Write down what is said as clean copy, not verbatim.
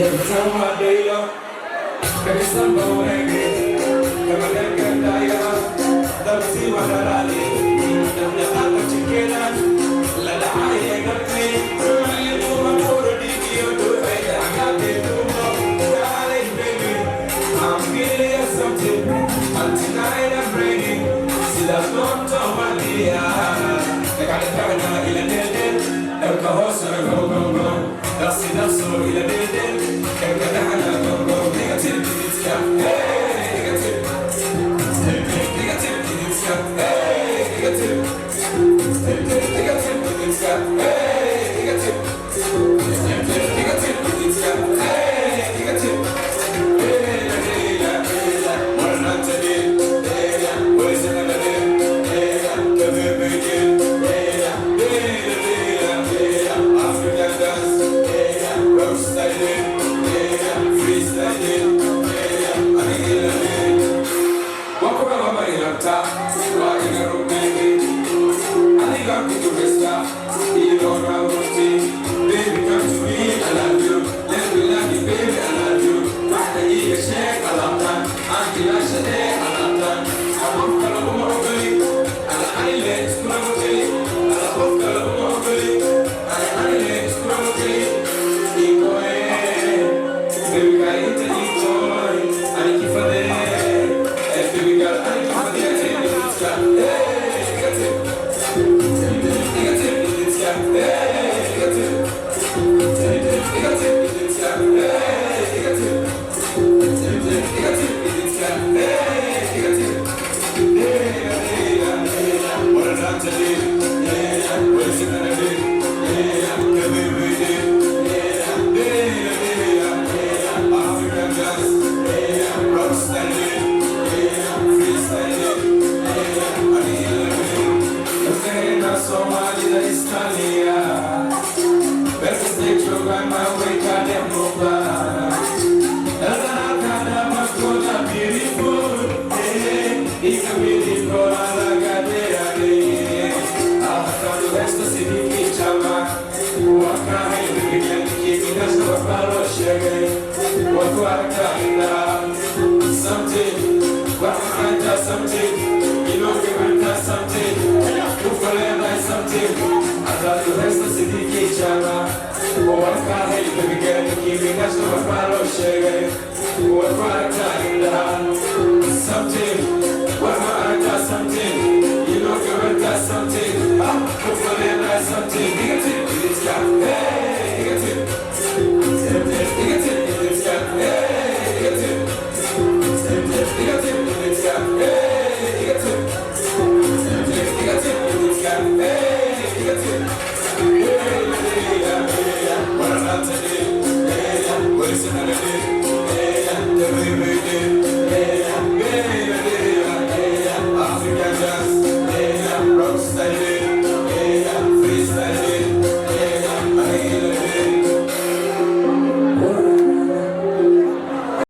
Every time I day up, every summer when kama leka daya, dabsi wadarali, dabda aka chikena, lala aye gakne, aye tuma puro dikiyo do aye agate tuma, darling baby, I'm feeling you something, and tonight I'm ready, see that's not all my dear, I got it coming out in a dead, every horse and a go, that's enough so in a dead. Baby